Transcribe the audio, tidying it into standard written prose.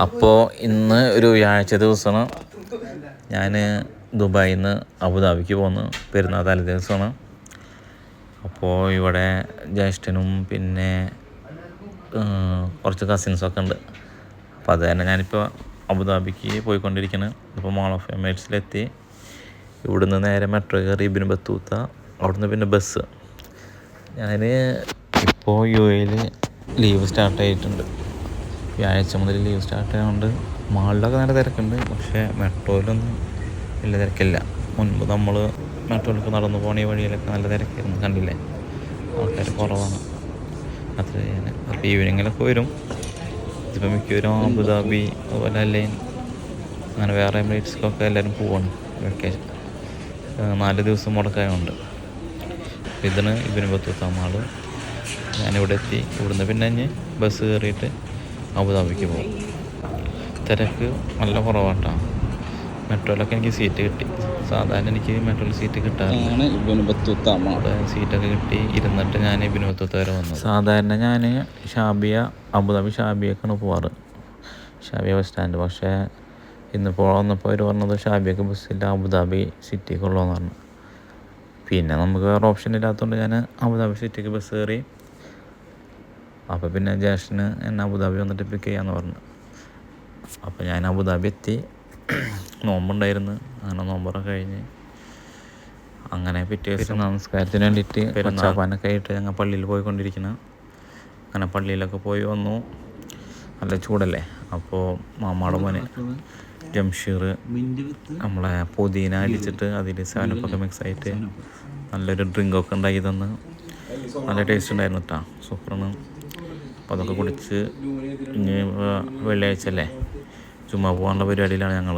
അപ്പോൾ ഇന്ന് ഒരു വ്യാഴാഴ്ച ദിവസമാണ്. ഞാൻ ദുബായിൽ നിന്ന് അബുദാബിക്ക് പോകുന്നു. പെരുന്നാൾ തലേ ദിവസമാണ്. അപ്പോൾ ഇവിടെ ജ്യേഷ്ഠനും പിന്നെ കുറച്ച് കസിൻസൊക്കെ ഉണ്ട്. അപ്പോൾ അത് തന്നെ ഞാനിപ്പോൾ അബുദാബിക്ക് പോയിക്കൊണ്ടിരിക്കുകയാണ്. ഇപ്പോൾ മോൾ ഓഫ് എമിറേറ്റ്സിലെത്തി. ഇവിടുന്ന് നേരെ മെട്രോ കയറി ഇബ്നു ബത്തൂത്ത, അവിടുന്ന് പിന്നെ ബസ്. ഞാൻ ഇപ്പോൾ UAE ലീവ് സ്റ്റാർട്ടായിട്ടുണ്ട്. വ്യാഴാഴ്ച മുതൽ ലീവ് സ്റ്റാർട്ട് ആയതുകൊണ്ട് മാളിലൊക്കെ നല്ല തിരക്കുണ്ട്. പക്ഷേ മെട്രോയിലൊന്നും വലിയ തിരക്കില്ല. മുൻപ് നമ്മൾ മെട്രോയിലൊക്കെ നടന്നു പോകണ ഈ വഴിയിലൊക്കെ നല്ല തിരക്കായിരുന്നു, കണ്ടില്ലേ? ആൾക്കാർ കുറവാണ്. അത്ര ഞാൻ അപ്പോൾ ഈവനിങ്ങിലൊക്കെ വരും. ഇതിപ്പോൾ മിക്കവരും അബുദാബി അതുപോലെ അല്ലൈൻ അങ്ങനെ വേറെ എമിറേറ്റ്സിലൊക്കെ എല്ലാവരും പോവാണ് വെക്കേഷൻ. 4 ദിവസം മുടക്കായതുകൊണ്ട്. ഇതിന് ഇബ്നു ബത്തൂത്ത മാൾ. ഞാനിവിടെ എത്തി. ഇവിടുന്ന് പിന്നെ ഇനി ബസ് കയറിയിട്ട് അബുദാബിക്ക് പോകും. തിരക്ക് നല്ല കുറവാട്ടോ. മെട്രോയിലൊക്കെ എനിക്ക് സീറ്റ് കിട്ടി. സാധാരണ എനിക്ക് മെട്രോയിൽ സീറ്റ് കിട്ടാറില്ല. ഇബ്നു ബത്തൂത്ത അവിടെ സീറ്റൊക്കെ കിട്ടി. ഇരുന്നിട്ട് ഞാൻ ഇബ്നു ബത്തൂത്ത വരെ വന്നു. സാധാരണ ഞാൻ അബുദാബി ഷാബിയൊക്കെയാണ് പോവാറ്, ഷാബിയ ബസ് സ്റ്റാൻഡ്. പക്ഷേ ഇന്നിപ്പോൾ വന്നപ്പോൾ അവർ പറഞ്ഞത് ഷാബിയൊക്കെ ബസ്സില്ല, അബുദാബി സിറ്റിക്കുള്ളൂ എന്ന് പറഞ്ഞു. പിന്നെ നമുക്ക് വേറെ ഓപ്ഷൻ ഇല്ലാത്തതുകൊണ്ട് ഞാൻ അബുദാബി സിറ്റിക്ക് ബസ് കയറി. അപ്പോൾ പിന്നെ ജ്യേഷ്ഠന് എന്നെ അബുദാബി വന്നിട്ട് പിക്ക് ചെയ്യാമെന്ന് പറഞ്ഞു. അപ്പോൾ ഞാൻ അബുദാബി എത്തി. നോമ്പുണ്ടായിരുന്നു. അങ്ങനെ നോമ്പറൊക്കെ കഴിഞ്ഞ് അങ്ങനെ പിറ്റേ ദിവസം നമസ്കാരത്തിന് വേണ്ടിയിട്ട് പച്ചാപ്പാനൊക്കെ ആയിട്ട് ഞങ്ങൾ പള്ളിയിൽ പോയിക്കൊണ്ടിരിക്കണം. അങ്ങനെ പള്ളിയിലൊക്കെ പോയി വന്നു. നല്ല ചൂടല്ലേ. അപ്പോൾ മാമാടെ മോനെ ജംഷീർ നമ്മളെ പുതിന അടിച്ചിട്ട് അതിൽ 7up മിക്സായിട്ട് നല്ലൊരു ഡ്രിങ്കൊക്കെ ഉണ്ടാക്കി തന്ന് നല്ല ടേസ്റ്റ് ഉണ്ടായിരുന്നു കേട്ടോ. സൂപ്പറാണ്. അപ്പോൾ അതൊക്കെ കുടിച്ച് ഇനി വെള്ളിയാഴ്ച അല്ലേ, ചുമ്മാ പോകാനുള്ള പരിപാടിയിലാണ് ഞങ്ങൾ.